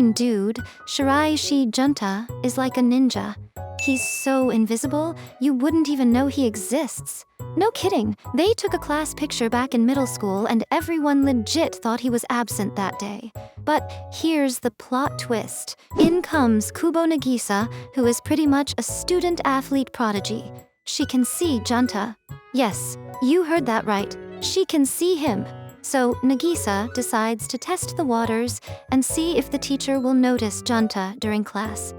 main dude, Shiraishi Junta, is like a ninja. He's so invisible, you wouldn't even know he exists. No kidding, they took a class picture back in middle school and everyone legit thought he was absent that day. But here's the plot twist. In comes Kubo Nagisa, who is pretty much a student-athlete prodigy. She can see Junta. Yes, you heard that right. She can see him. So Nagisa decides to test the waters and see if the teacher will notice Junta during class.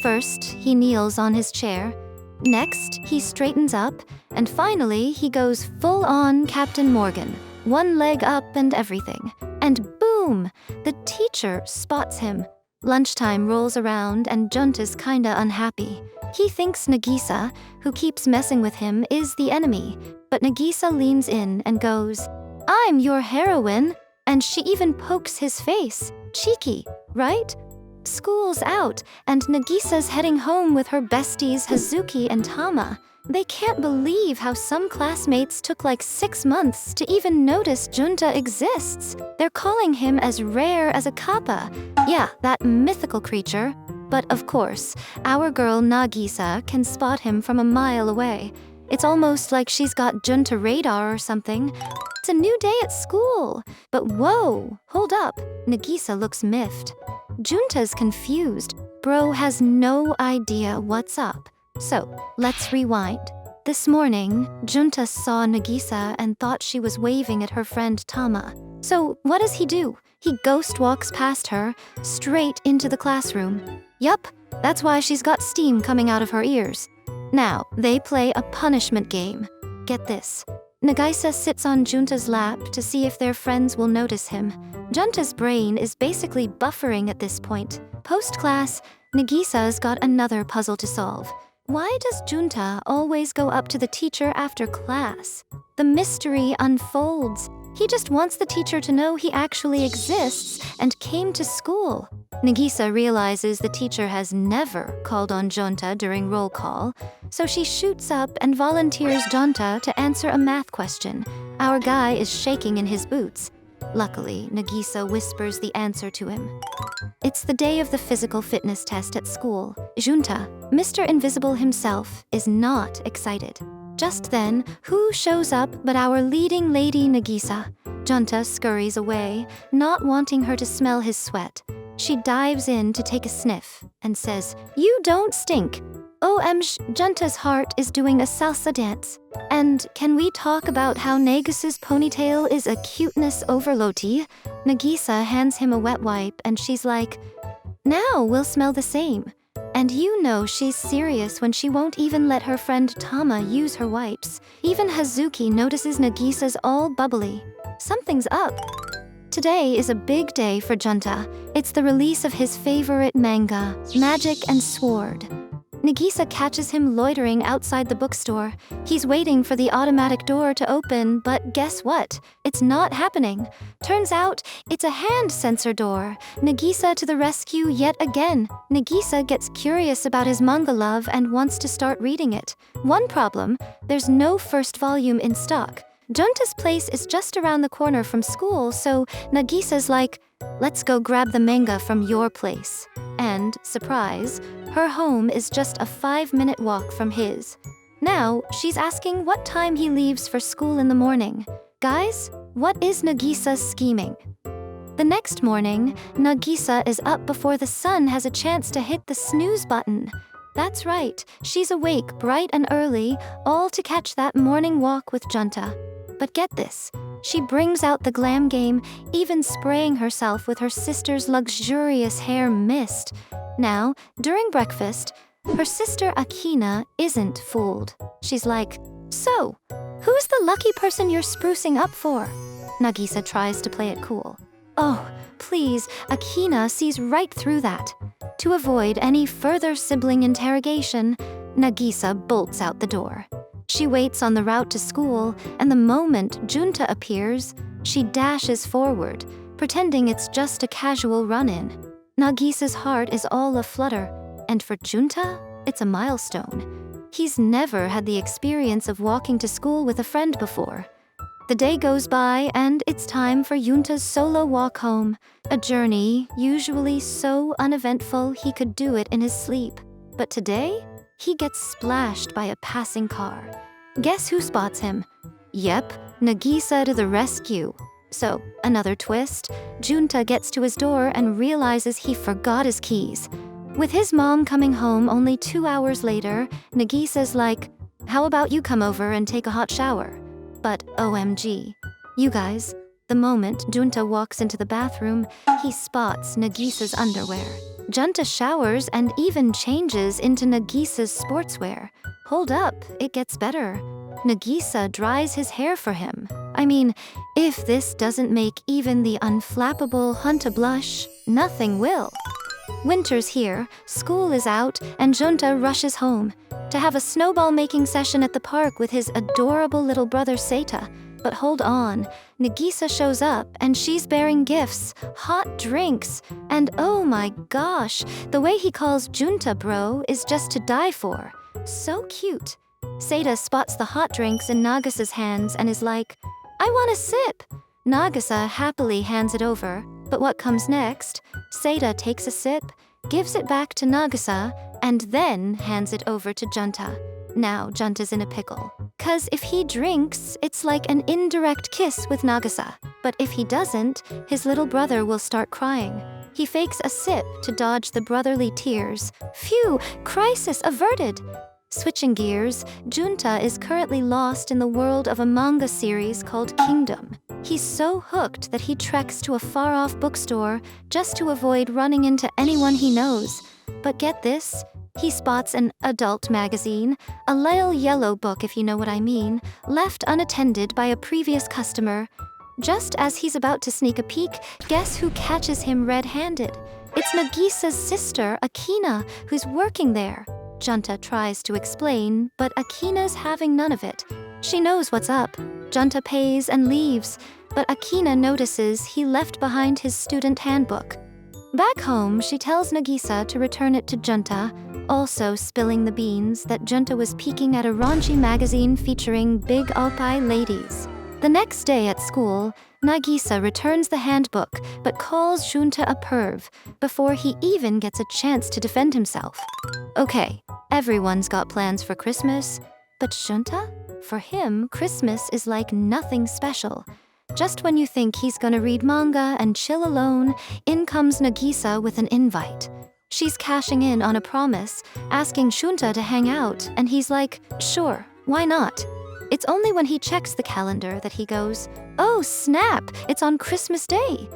First, he kneels on his chair. Next, he straightens up. And finally, he goes full-on Captain Morgan. One leg up and everything. And boom! The teacher spots him. Lunchtime rolls around and Junta's kinda unhappy. He thinks Nagisa, who keeps messing with him, is the enemy. But Nagisa leans in and goes, "I'm your heroine." And she even pokes his face. Cheeky, right? School's out, and Nagisa's heading home with her besties Hazuki and Tama. They can't believe how some classmates took like 6 months to even notice Junta exists. They're calling him as rare as a kappa. Yeah, that mythical creature. But of course, our girl Nagisa can spot him from a mile away. It's almost like she's got Junta radar or something. It's a new day at school. But whoa, hold up. Nagisa looks miffed. Junta's confused. Bro has no idea what's up. So, let's rewind. This morning, Junta saw Nagisa and thought she was waving at her friend Tama. So, what does he do? He ghost walks past her, straight into the classroom. Yup, that's why she's got steam coming out of her ears. Now, they play a punishment game. Get this. Nagisa sits on Junta's lap to see if their friends will notice him. Junta's brain is basically buffering at this point. Post-class, Nagisa's got another puzzle to solve. Why does Junta always go up to the teacher after class? The mystery unfolds. He just wants the teacher to know he actually exists and came to school. Nagisa realizes the teacher has never called on Junta during roll call, so she shoots up and volunteers Junta to answer a math question. Our guy is shaking in his boots. Luckily, Nagisa whispers the answer to him. It's the day of the physical fitness test at school. Junta, Mr. Invisible himself, is not excited. Just then, who shows up but our leading lady Nagisa? Junta scurries away, not wanting her to smell his sweat. She dives in to take a sniff and says, "You don't stink." OMG, Junta's heart is doing a salsa dance. And can we talk about how Nagisa's ponytail is a cuteness overload? Nagisa hands him a wet wipe and she's like, "Now we'll smell the same." And you know she's serious when she won't even let her friend Tama use her wipes. Even Hazuki notices Nagisa's all bubbly. Something's up. Today is a big day for Junta. It's the release of his favorite manga, Magic and Sword. Nagisa catches him loitering outside the bookstore. He's waiting for the automatic door to open, but guess what? It's not happening. Turns out, it's a hand sensor door. Nagisa to the rescue yet again. Nagisa gets curious about his manga love and wants to start reading it. One problem, there's no first volume in stock. Junta's place is just around the corner from school, so Nagisa's like, "Let's go grab the manga from your place." And, surprise, her home is just a 5-minute walk from his. Now, she's asking what time he leaves for school in the morning. Guys, what is Nagisa scheming? The next morning, Nagisa is up before the sun has a chance to hit the snooze button. That's right, she's awake bright and early, all to catch that morning walk with Junta. But get this, she brings out the glam game, even spraying herself with her sister's luxurious hair mist. Now, during breakfast, her sister Akina isn't fooled. She's like, "So, who's the lucky person you're sprucing up for?" Nagisa tries to play it cool. Oh, please, Akina sees right through that. To avoid any further sibling interrogation, Nagisa bolts out the door. She waits on the route to school, and the moment Junta appears, she dashes forward, pretending it's just a casual run-in. Nagisa's heart is all aflutter, and for Junta, it's a milestone. He's never had the experience of walking to school with a friend before. The day goes by and it's time for Yunta's solo walk home. A journey, usually so uneventful he could do it in his sleep. But today, he gets splashed by a passing car. Guess who spots him? Yep, Nagisa to the rescue. So, another twist, Junta gets to his door and realizes he forgot his keys. With his mom coming home only 2 hours later, Nagisa's like, "How about you come over and take a hot shower?" But OMG. You guys, the moment Junta walks into the bathroom, he spots Nagisa's underwear. Junta showers and even changes into Nagisa's sportswear. Hold up, it gets better. Nagisa dries his hair for him. I mean, if this doesn't make even the unflappable Hunta blush, nothing will. Winter's here, school is out, and Junta rushes home to have a snowball-making session at the park with his adorable little brother Seita. But hold on, Nagisa shows up and she's bearing gifts, hot drinks, and oh my gosh, the way he calls Junta bro is just to die for. So cute. Seita spots the hot drinks in Nagisa's hands and is like, "I want a sip." Nagisa happily hands it over, but what comes next? Seita takes a sip, gives it back to Nagisa, and then hands it over to Junta. Now Junta's in a pickle. 'Cause if he drinks, it's like an indirect kiss with Nagisa. But if he doesn't, his little brother will start crying. He fakes a sip to dodge the brotherly tears. Phew, crisis averted! Switching gears, Junta is currently lost in the world of a manga series called Kingdom. He's so hooked that he treks to a far-off bookstore just to avoid running into anyone he knows. But get this, he spots an adult magazine, a little yellow book if you know what I mean, left unattended by a previous customer. Just as he's about to sneak a peek, guess who catches him red-handed? It's Nagisa's sister, Akina, who's working there. Junta tries to explain, but Akina's having none of it. She knows what's up. Junta pays and leaves, but Akina notices he left behind his student handbook. Back home, she tells Nagisa to return it to Junta, also spilling the beans that Junta was peeking at a raunchy magazine featuring big oppai ladies. The next day at school, Nagisa returns the handbook but calls Junta a perv before he even gets a chance to defend himself. Okay, everyone's got plans for Christmas, but Junta? For him, Christmas is like nothing special. Just when you think he's gonna read manga and chill alone, in comes Nagisa with an invite. She's cashing in on a promise, asking Junta to hang out, and he's like, sure, why not? It's only when he checks the calendar that he goes, oh snap, it's on Christmas Day.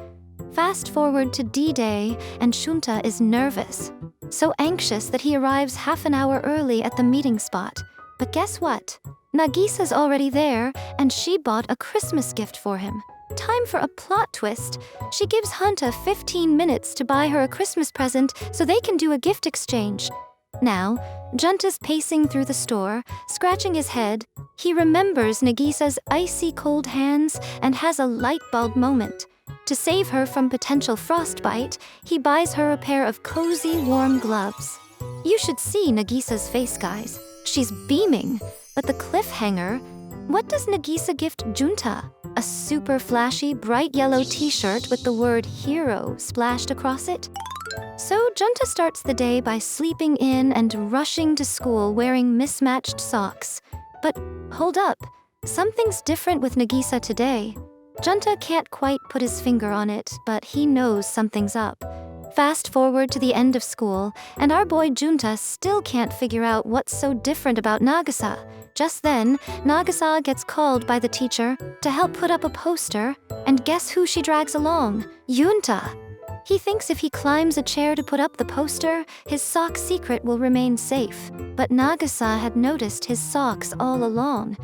Fast forward to D-Day, and Junta is nervous. So anxious that he arrives half an hour early at the meeting spot. But guess what? Nagisa's already there, and she bought a Christmas gift for him. Time for a plot twist. She gives Hunta 15 minutes to buy her a Christmas present so they can do a gift exchange. Now, Junta's pacing through the store, scratching his head. He remembers Nagisa's icy cold hands and has a light bulb moment. To save her from potential frostbite, he buys her a pair of cozy, warm gloves. You should see Nagisa's face, guys. She's beaming. But the cliffhanger, what does Nagisa gift Junta? A super flashy, bright yellow t-shirt with the word hero splashed across it? So Junta starts the day by sleeping in and rushing to school wearing mismatched socks. But hold up, something's different with Nagisa today. Junta can't quite put his finger on it, but he knows something's up. Fast forward to the end of school, and our boy Junta still can't figure out what's so different about Nagisa. Just then, Nagisa gets called by the teacher to help put up a poster, and guess who she drags along? Junta! He thinks if he climbs a chair to put up the poster, his sock secret will remain safe. But Nagisa had noticed his socks all along.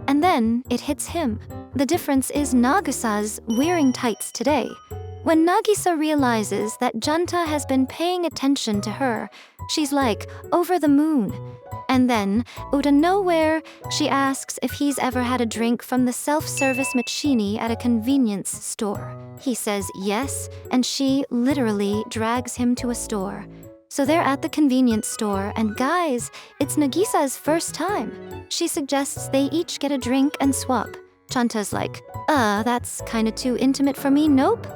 And then it hits him. The difference is Nagisa's wearing tights today. When Nagisa realizes that Junta has been paying attention to her, she's like, over the moon. And then, out of nowhere, she asks if he's ever had a drink from the self-service machine at a convenience store. He says yes, and she literally drags him to a store. So they're at the convenience store, and guys, it's Nagisa's first time. She suggests they each get a drink and swap. Junta's like, that's kinda too intimate for me, nope.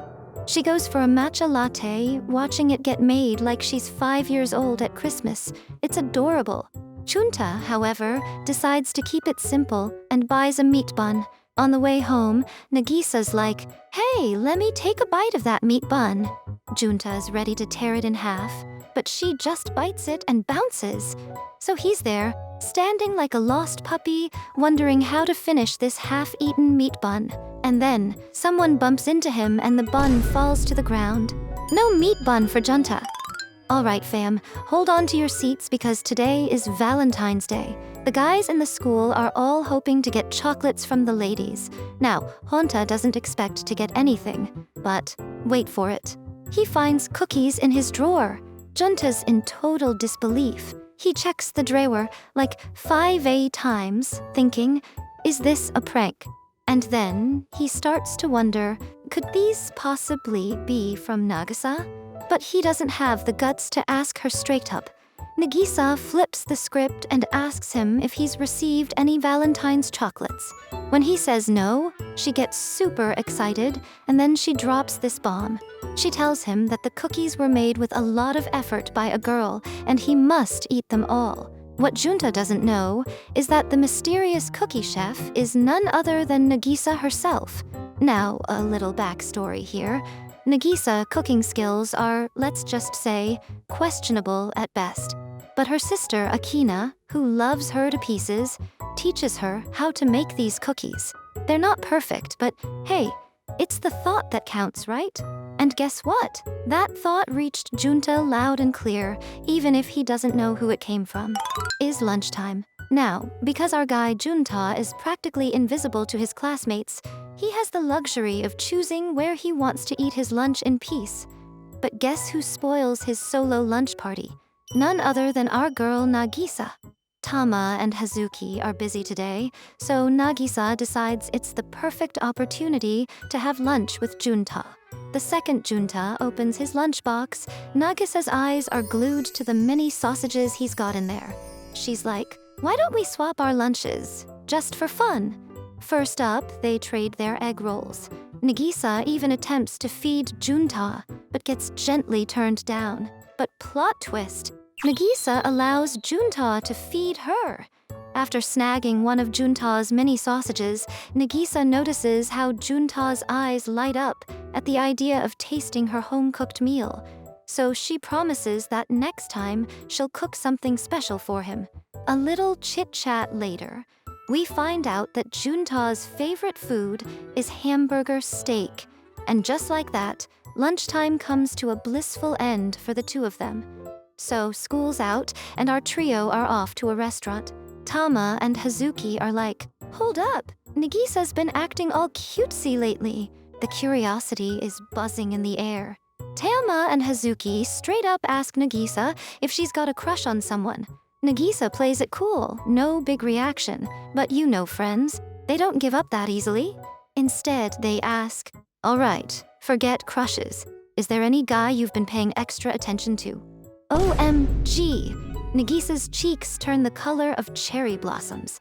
She goes for a matcha latte, watching it get made like she's 5 years old at Christmas. It's adorable. Junta, however, decides to keep it simple and buys a meat bun. On the way home, Nagisa's like, hey, let me take a bite of that meat bun. Junta's ready to tear it in half, but she just bites it and bounces. So he's there, standing like a lost puppy, wondering how to finish this half-eaten meat bun. And then, someone bumps into him and the bun falls to the ground. No meat bun for Junta. Alright fam, hold on to your seats because today is Valentine's Day. The guys in the school are all hoping to get chocolates from the ladies. Now, Honta doesn't expect to get anything, but wait for it. He finds cookies in his drawer. Junta's in total disbelief. He checks the drawer like 5 times, thinking, is this a prank? And then he starts to wonder, could these possibly be from Nagisa? But he doesn't have the guts to ask her straight up. Nagisa flips the script and asks him if he's received any Valentine's chocolates. When he says no, she gets super excited, and then she drops this bomb. She tells him that the cookies were made with a lot of effort by a girl, and he must eat them all. What Junta doesn't know is that the mysterious cookie chef is none other than Nagisa herself. Now, a little backstory here. Nagisa cooking skills are, let's just say, questionable at best. But her sister Akina, who loves her to pieces, teaches her how to make these cookies. They're not perfect, but hey, it's the thought that counts, right? And guess what? That thought reached Junta loud and clear, even if he doesn't know who it came from. Is lunchtime. Now, because our guy Junta is practically invisible to his classmates, he has the luxury of choosing where he wants to eat his lunch in peace. But guess who spoils his solo lunch party? None other than our girl Nagisa. Tama and Hazuki are busy today, so Nagisa decides it's the perfect opportunity to have lunch with Junta. The second Junta opens his lunchbox, Nagisa's eyes are glued to the many sausages he's got in there. She's like, why don't we swap our lunches? Just for fun. First up, they trade their egg rolls. Nagisa even attempts to feed Junta, but gets gently turned down. But plot twist, Nagisa allows Junta to feed her. After snagging one of Junta's mini sausages, Nagisa notices how Junta's eyes light up at the idea of tasting her home-cooked meal. So she promises that next time she'll cook something special for him. A little chit-chat later, we find out that Junta's favorite food is hamburger steak. And just like that, lunchtime comes to a blissful end for the two of them. So school's out, and our trio are off to a restaurant. Tama and Hazuki are like, hold up, Nagisa's been acting all cutesy lately. The curiosity is buzzing in the air. Tama and Hazuki straight up ask Nagisa if she's got a crush on someone. Nagisa plays it cool, no big reaction. But you know friends, they don't give up that easily. Instead, they ask, all right, forget crushes. Is there any guy you've been paying extra attention to? OMG! Nagisa's cheeks turn the color of cherry blossoms.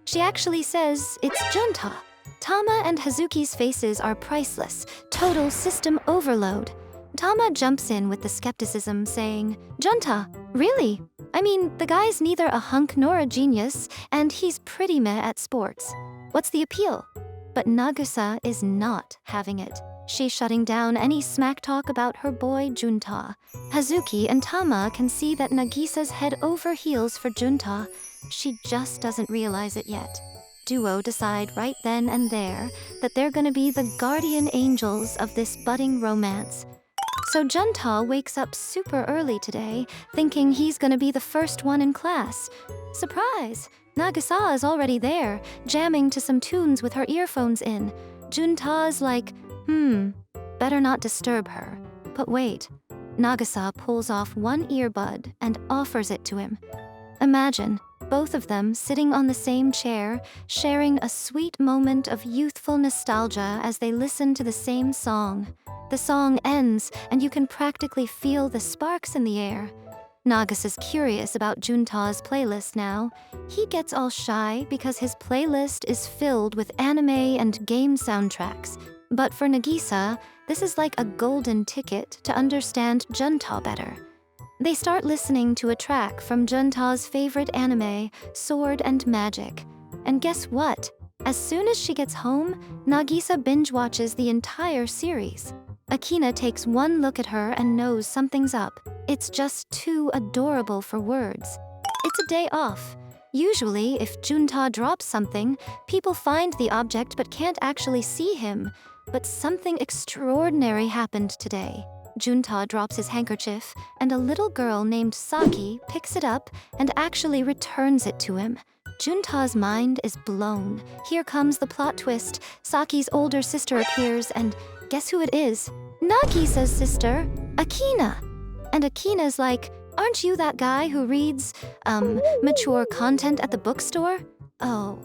She actually says it's Junta. Tama and Hazuki's faces are priceless, total system overload. Tama jumps in with the skepticism, saying, Junta, really? I mean, the guy's neither a hunk nor a genius, and he's pretty meh at sports. What's the appeal? But Nagisa is not having it. She's shutting down any smack talk about her boy Junta. Hazuki and Tama can see that Nagisa's head over heels for Junta. She just doesn't realize it yet. Duo decide right then and there that they're gonna be the guardian angels of this budding romance. So Junta wakes up super early today, thinking he's gonna be the first one in class. Surprise! Nagisa is already there, jamming to some tunes with her earphones in. Junta's like, better not disturb her. But wait, Nagisa pulls off one earbud and offers it to him. Imagine, both of them sitting on the same chair, sharing a sweet moment of youthful nostalgia as they listen to the same song. The song ends, and you can practically feel the sparks in the air. Nagasa's curious about Junta's playlist now. He gets all shy because his playlist is filled with anime and game soundtracks. But for Nagisa, this is like a golden ticket to understand Junta better. They start listening to a track from Junta's favorite anime, Sword and Magic. And guess what? As soon as she gets home, Nagisa binge-watches the entire series. Akina takes one look at her and knows something's up. It's just too adorable for words. It's a day off. Usually, if Junta drops something, people find the object but can't actually see him. But something extraordinary happened today. Junta drops his handkerchief, and a little girl named Saki picks it up and actually returns it to him. Junta's mind is blown. Here comes the plot twist. Saki's older sister appears, and guess who it is? Nagisa's sister, Akina. And Akina's like, "Aren't you that guy who reads, mature content at the bookstore?" Oh.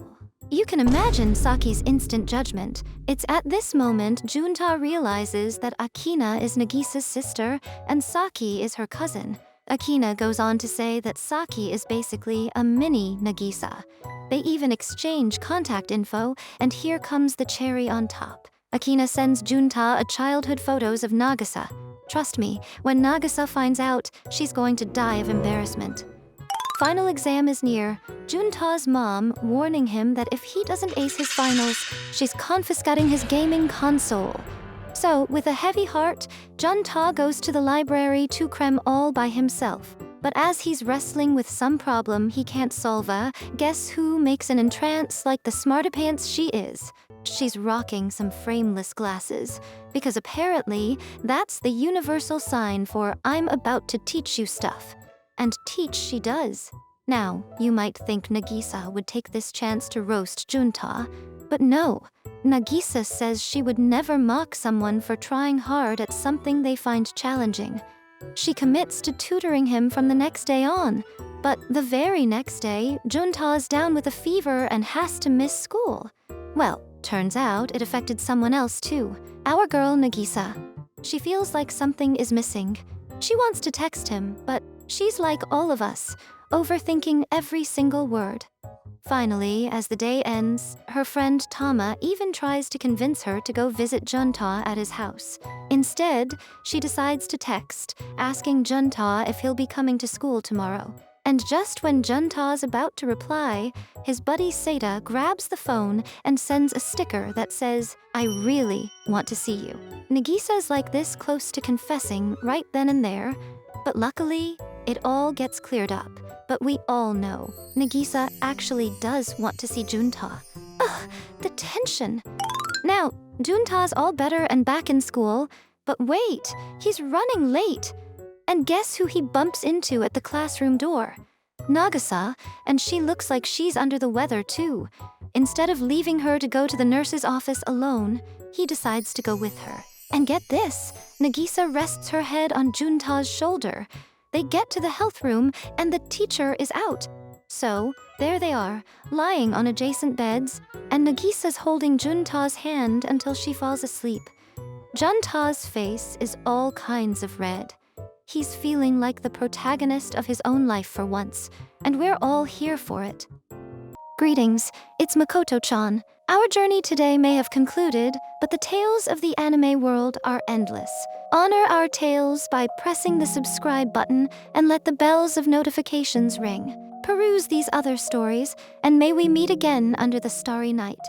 You can imagine Saki's instant judgment. It's at this moment Junta realizes that Akina is Nagisa's sister and Saki is her cousin. Akina goes on to say that Saki is basically a mini Nagisa. They even exchange contact info, and here comes the cherry on top. Akina sends Junta a childhood photos of Nagisa. Trust me, when Nagisa finds out, she's going to die of embarrassment. Final exam is near. Junta's mom warning him that if he doesn't ace his finals, she's confiscating his gaming console. So, with a heavy heart, Junta goes to the library to cram all by himself. But as he's wrestling with some problem he can't solve, guess who makes an entrance like the smartapants she is? She's rocking some frameless glasses, because apparently that's the universal sign for "I'm about to teach you stuff." And teach she does. Now, you might think Nagisa would take this chance to roast Junta, but no. Nagisa says she would never mock someone for trying hard at something they find challenging. She commits to tutoring him from the next day on, but the very next day, Junta's down with a fever and has to miss school. Well, turns out it affected someone else too, our girl Nagisa. She feels like something is missing. She wants to text him, but she's like all of us, overthinking every single word. Finally, as the day ends, her friend Tama even tries to convince her to go visit Junta at his house. Instead, she decides to text, asking Junta if he'll be coming to school tomorrow. And just when Junta's about to reply, his buddy Seda grabs the phone and sends a sticker that says, "I really want to see you." Nagisa's like this close to confessing right then and there, but luckily, it all gets cleared up. But we all know Nagisa actually does want to see Junta. Ugh, the tension. Now, Junta's all better and back in school, but wait, he's running late. And guess who he bumps into at the classroom door? Nagisa, and she looks like she's under the weather too. Instead of leaving her to go to the nurse's office alone, he decides to go with her. And get this, Nagisa rests her head on Junta's shoulder. They get to the health room, and the teacher is out. So, there they are, lying on adjacent beds, and Nagisa's holding Junta's hand until she falls asleep. Junta's face is all kinds of red. He's feeling like the protagonist of his own life for once, and we're all here for it. Greetings, it's Makoto-chan. Our journey today may have concluded, but the tales of the anime world are endless. Honor our tales by pressing the subscribe button and let the bells of notifications ring. Peruse these other stories, and may we meet again under the starry night.